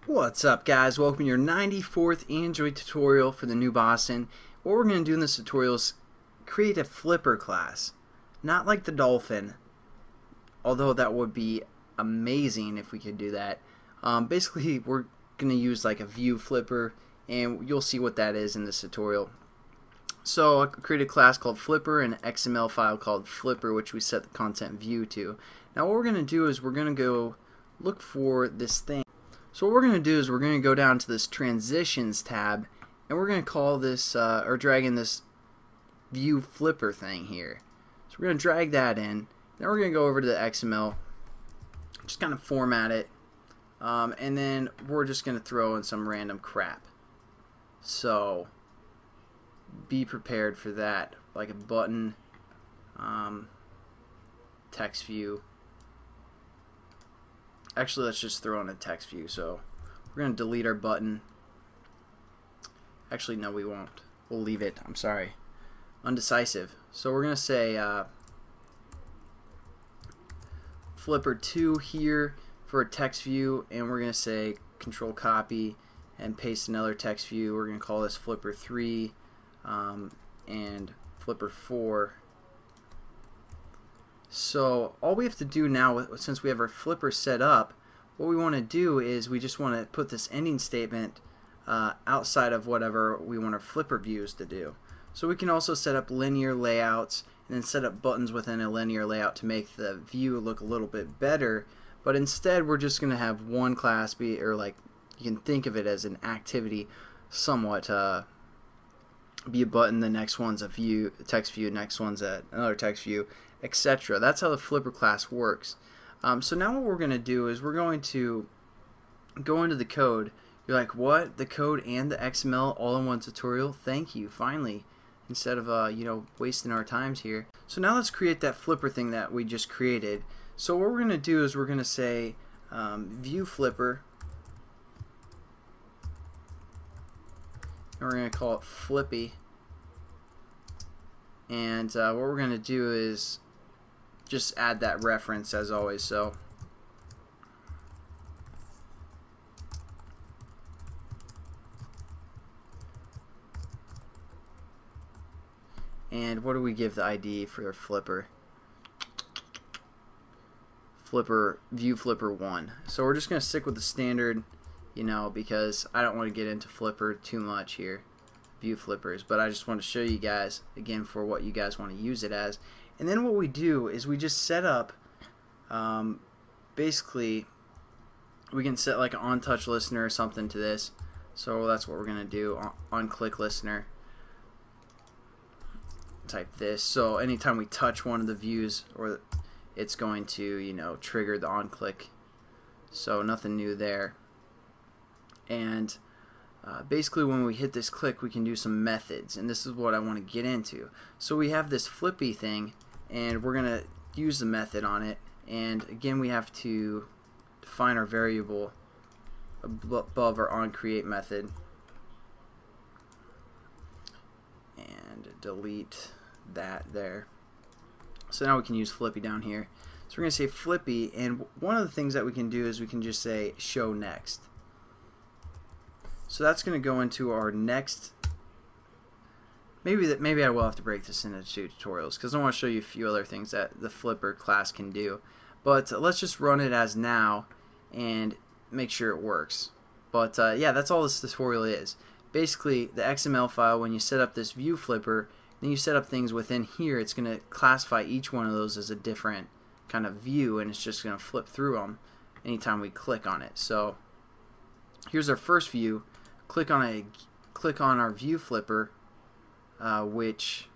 What's up, guys? Welcome to your 94th Android tutorial for the new Boston. What we're going to do in this tutorial is create a flipper class. Not like the dolphin, although that would be amazing if we could do that. Basically, we're going to use like a ViewFlipper, and you'll see what that is in this tutorial. So I created a class called Flipper and an XML file called Flipper, which we set the content view to. Now what we're going to do is we're going to go look for this thing. So what we're going to do is we're going to go down to this Transitions tab, and we're going to call this, or drag in this ViewFlipper thing here. So we're going to drag that in. Then we're going to go over to the XML, just kind of format it, and then we're just going to throw in some random crap. So be prepared for that, like a button, text view. Actually, let's just throw in a text view. So we're going to delete our button. Actually, no, we won't. We'll leave it. I'm sorry. Undecisive. So we're going to say Flipper 2 here for a text view, and we're going to say Control Copy and paste another text view. We're going to call this Flipper 3 and Flipper 4. So all we have to do now, since we have our flipper set up, what we want to do is we just want to put this ending statement outside of whatever we want our flipper views to do. So we can also set up linear layouts and then set up buttons within a linear layout to make the view look a little bit better. But instead we're just going to have one class be, or like you can think of it as an activity somewhat, be a button, the next one's a view, a text view, next one's another text view, etc. That's how the flipper class works. So now what we're going to do is we're going to go into the code. You're like, what? The code and the XML all in one tutorial? Thank you, finally. Instead of wasting our times here. So now let's create that flipper thing that we just created. So what we're going to do is we're going to say ViewFlipper, and we're going to call it Flippy. And what we're going to do is just add that reference as always. So and what do we give the ID for Flipper? Flipper ViewFlipper 1. So we're just going to stick with the standard, because I don't want to get into Flipper too much here, ViewFlippers, but I just want to show you guys again for what you guys want to use it as. And then what we do is we just set up, basically we can set like an on-touch listener or something to this. So that's what we're going to do, on-click listener. Type this. So anytime we touch one of the views, or it's going to, trigger the on-click. So nothing new there. And basically when we hit this click, we can do some methods, and this is what I want to get into. So we have this flippy thing, and we're going to use the method on it, and again we have to define our variable above our onCreate method and delete that there. So now we can use Flippy down here. So we're going to say Flippy, and one of the things that we can do is we can just say show next. So that's going to go into our next. Maybe I will have to break this into two tutorials because I want to show you a few other things that the flipper class can do. But let's just run it as now and make sure it works. But yeah, that's all this tutorial is. Basically, the XML file, when you set up this ViewFlipper, then you set up things within here, it's going to classify each one of those as a different kind of view, and it's just going to flip through them anytime we click on it. So here's our first view. Click on our ViewFlipper, which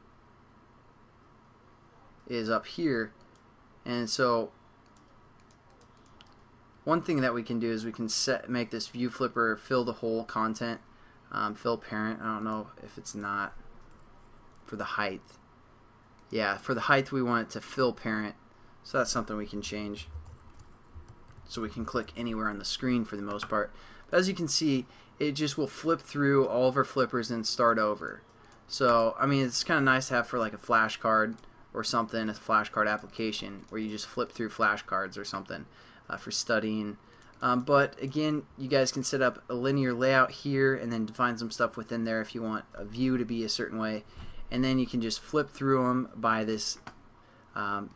is up here, and so one thing that we can do is we can make this ViewFlipper fill the whole content, fill parent. I don't know if it's not for the height. Yeah, for the height we want it to fill parent, so that's something we can change. So we can click anywhere on the screen for the most part. But as you can see, it just will flip through all of our flippers and start over. So I mean, it's kind of nice to have for like a flashcard or something, a flashcard application where you just flip through flashcards or something for studying. But again, you guys can set up a linear layout here and then define some stuff within there if you want a view to be a certain way, and then you can just flip through them by this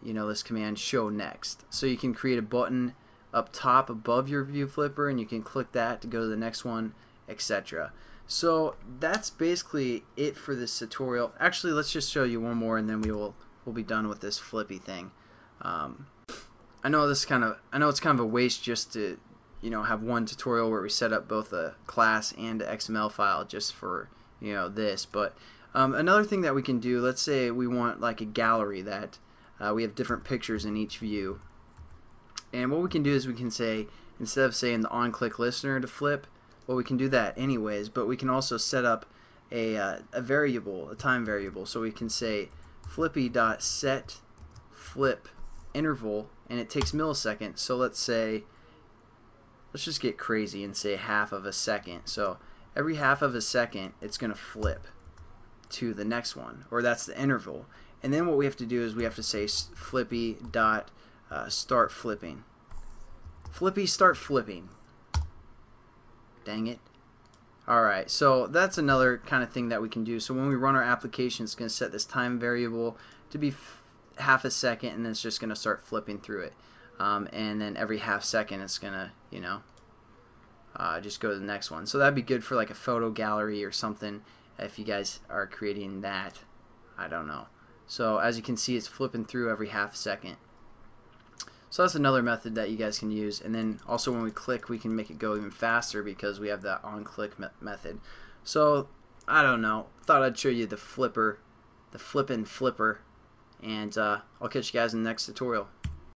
this command show next. So you can create a button up top above your ViewFlipper and you can click that to go to the next one, etc. So that's basically it for this tutorial. Actually, let's just show you one more and then we'll be done with this flippy thing. I know it's kind of a waste just to have one tutorial where we set up both a class and an XML file just for this. But another thing that we can do, let's say we want like a gallery that we have different pictures in each view, and what we can do is we can say, instead of saying the on-click listener to flip, well, we can do that anyways, but we can also set up a variable, a time variable. So we can say flippy.set flip interval, and it takes milliseconds. So let's just get crazy and say half of a second. So every half of a second it's going to flip to the next one, or that's the interval. And then what we have to do is we have to say flippy dot start flipping. Flippy start flipping. Dang it. Alright, so that's another kind of thing that we can do. So when we run our application, it's going to set this time variable to be half a second, and then it's just going to start flipping through it. And then every half second it's going to, just go to the next one. So that'd be good for like a photo gallery or something if you guys are creating that. I don't know. So as you can see, it's flipping through every half second. So that's another method that you guys can use. And then also when we click, we can make it go even faster because we have that on-click method. So I don't know. Thought I'd show you the flipper, the flippin' flipper. And I'll catch you guys in the next tutorial.